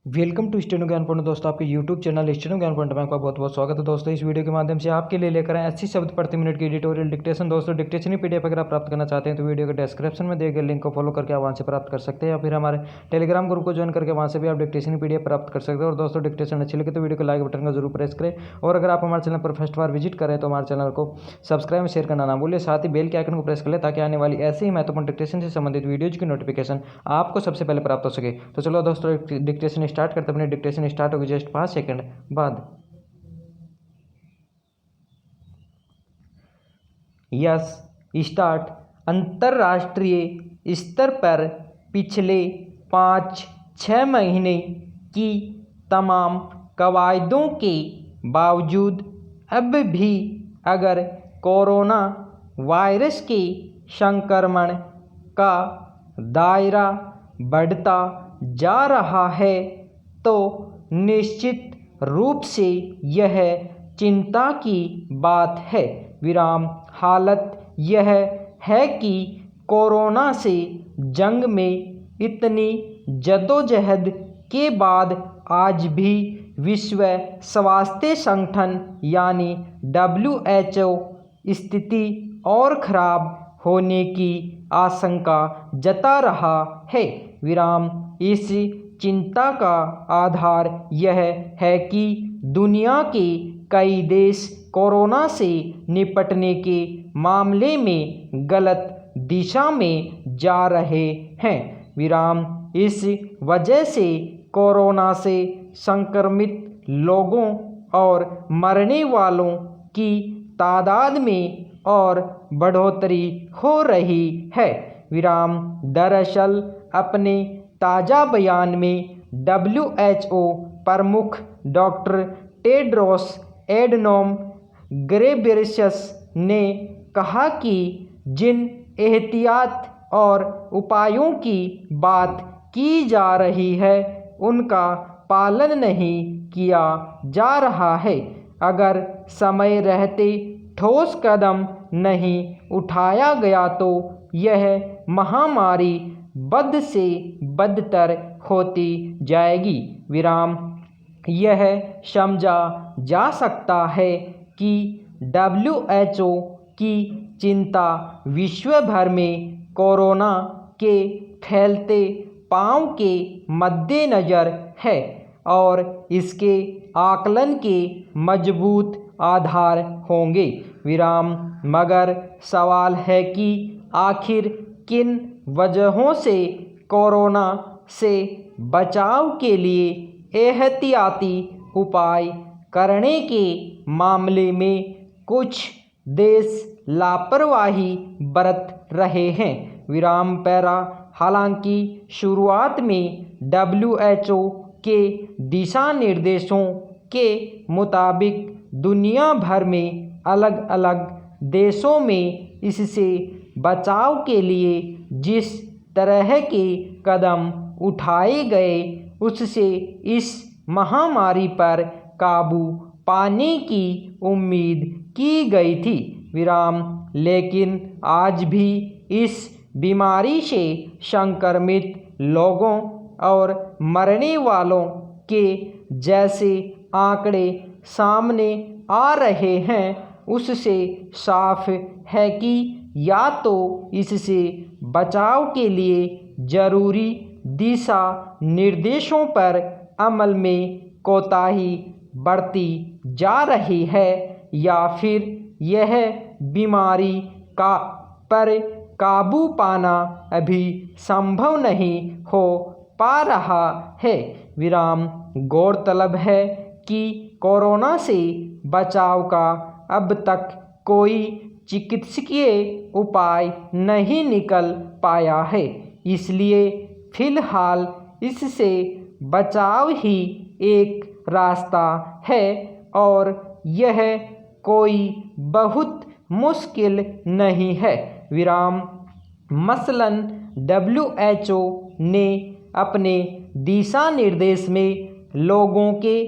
Welcome to steno ज्ञानपूर्ण दोस्तों, आपके YouTube channel steno ज्ञानपूर्ण में आपका बहुत बहुत स्वागत है। दोस्तों इस वीडियो के माध्यम से आपके लिए लेकर आए 80 शब्द प्रति मिनट की एडिटोरियल डिक्टेशन। दोस्तों डिक्टेशन पीडीएफ अगर आप प्राप्त करना चाहते हैं तो वीडियो के डिस्क्रिप्शन में दिए गए लिंक को फॉलो करके आप वहां से प्राप्त कर सकते हैं, या फिर हमारे टेलीग्राम ग्रुप को ज्वाइन करके वहां से भी आप डिक्टेशन पीडीएफ प्राप्त कर सकते हैं। और दोस्तों डिक्टेशन अच्छी लगे तो वीडियो को लाइक बटन का जरूर प्रेस करें, और अगर आप हमारे चैनल पर फर्स्ट बार विजिट करें तो हमारे चैनल को सब्सक्राइब शेयर करना ना भूलिए, साथ ही बेल के आइकन को प्रेस कर ले ताकि आने वाली ऐसे ही महत्वपूर्ण डिक्टेशन से संबंधित वीडियोज की नोटिफिकेशन आपको सबसे पहले प्राप्त हो सके। तो चलो दोस्तों डिक्टेशन स्टार्ट करते हैं। अपनी डिक्टेशन स्टार्ट होगी जस्ट 5 सेकंड बाद। Yes start. अंतर्राष्ट्रीय स्तर पर पिछले 5-6 महीने की तमाम कवायदों के बावजूद अब भी अगर कोरोना वायरस के संक्रमण का दायरा बढ़ता जा रहा है तो निश्चित रूप से यह चिंता की बात है। हालत यह है कि कोरोना से जंग में इतनी जद्दोजहद के बाद आज भी विश्व स्वास्थ्य संगठन यानी WHO स्थिति और खराब होने की आशंका जता रहा है। इस चिंता का आधार यह है कि दुनिया के कई देश कोरोना से निपटने के मामले में गलत दिशा में जा रहे हैं। इस वजह से कोरोना से संक्रमित लोगों और मरने वालों की तादाद में और बढ़ोतरी हो रही है। दरअसल अपने ताज़ा बयान में WHO प्रमुख डॉक्टर टेड्रोस एडनोम घेब्रेयेसस ने कहा कि जिन एहतियात और उपायों की बात की जा रही है उनका पालन नहीं किया जा रहा है। अगर समय रहते ठोस कदम नहीं उठाया गया तो यह महामारी बद से बदतर होती जाएगी। यह समझा जा सकता है कि WHO की चिंता विश्व भर में कोरोना के फैलते पांव के मद्देनज़र है और इसके आकलन के मजबूत आधार होंगे। मगर सवाल है कि आखिर किन वजहों से कोरोना से बचाव के लिए एहतियाती उपाय करने के मामले में कुछ देश लापरवाही बरत रहे हैं। हालांकि शुरुआत में WHO के दिशा निर्देशों के मुताबिक दुनिया भर में अलग अलग देशों में इससे बचाव के लिए जिस तरह के कदम उठाए गए उससे इस महामारी पर काबू पाने की उम्मीद की गई थी। लेकिन आज भी इस बीमारी से संक्रमित लोगों और मरने वालों के जैसे आंकड़े सामने आ रहे हैं उससे साफ है कि या तो इससे बचाव के लिए जरूरी दिशा निर्देशों पर अमल में कोताही बढ़ती जा रही है या फिर यह बीमारी पर काबू पाना अभी संभव नहीं हो पा रहा है। गौरतलब है कि कोरोना से बचाव का अब तक कोई चिकित्सकीय उपाय नहीं निकल पाया है, इसलिए फिलहाल इससे बचाव ही एक रास्ता है और यह कोई बहुत मुश्किल नहीं है। मसलन WHO ने अपने दिशा निर्देश में लोगों के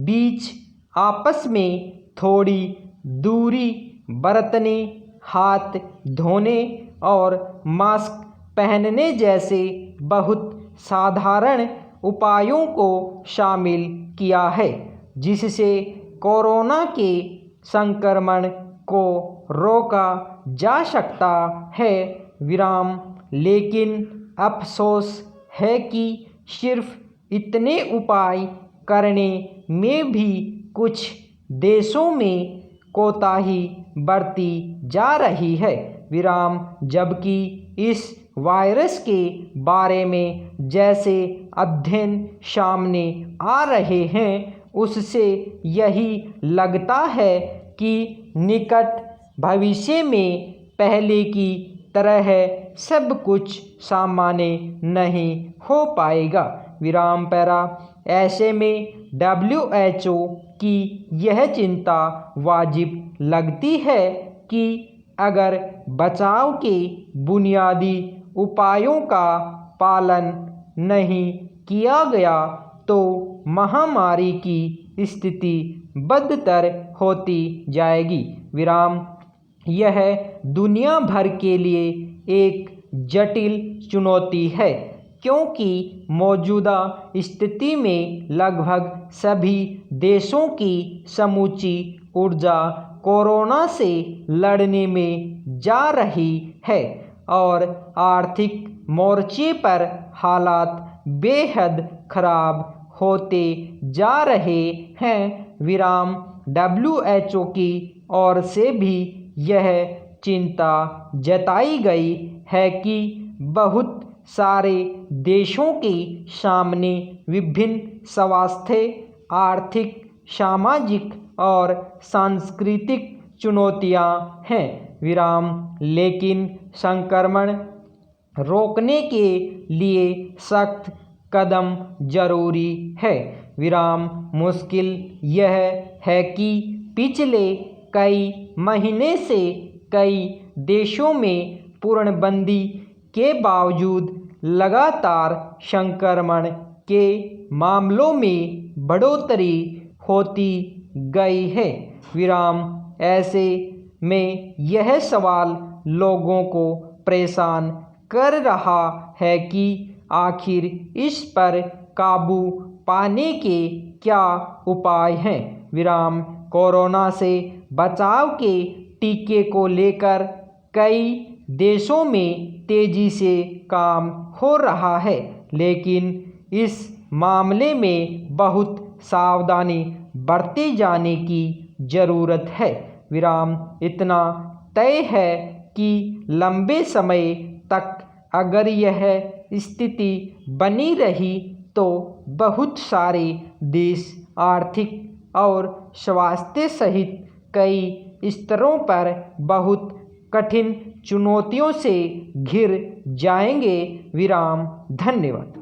बीच आपस में थोड़ी दूरी बरतने, हाथ धोने और मास्क पहनने जैसे बहुत साधारण उपायों को शामिल किया है, जिससे कोरोना के संक्रमण को रोका जा सकता है। विराम लेकिन अफसोस है कि सिर्फ इतने उपाय करने में भी कुछ देशों में कोताही बरती जा रही है। विराम जबकि इस वायरस के बारे में जैसे अध्ययन सामने आ रहे हैं, उससे यही लगता है कि निकट भविष्य में पहले की तरह सब कुछ सामान्य नहीं हो पाएगा। विराम पैरा ऐसे में WHO की यह चिंता वाजिब लगती है कि अगर बचाव के बुनियादी उपायों का पालन नहीं किया गया तो महामारी की स्थिति बदतर होती जाएगी। विराम यह दुनिया भर के लिए एक जटिल चुनौती है, क्योंकि मौजूदा स्थिति में लगभग सभी देशों की समूची ऊर्जा कोरोना से लड़ने में जा रही है और आर्थिक मोर्चे पर हालात बेहद खराब होते जा रहे हैं। विराम WHO की ओर से भी यह चिंता जताई गई है कि बहुत सारे देशों के सामने विभिन्न स्वास्थ्य, आर्थिक, सामाजिक और सांस्कृतिक चुनौतियां हैं। विराम लेकिन संक्रमण रोकने के लिए सख्त कदम जरूरी है। विराम मुश्किल यह है कि पिछले कई महीने से कई देशों में पूर्णबंदी के बावजूद लगातार संक्रमण के मामलों में बढ़ोतरी होती गई है। विराम ऐसे में यह सवाल लोगों को परेशान कर रहा है कि आखिर इस पर काबू पाने के क्या उपाय हैं। विराम कोरोना से बचाव के टीके को लेकर कई देशों में तेजी से काम हो रहा है, लेकिन इस मामले में बहुत सावधानी बरते जाने की ज़रूरत है। विराम इतना तय है कि लंबे समय तक अगर यह स्थिति बनी रही तो बहुत सारे देश आर्थिक और स्वास्थ्य सहित कई स्तरों पर बहुत कठिन चुनौतियों से घिर जाएंगे। विराम धन्यवाद।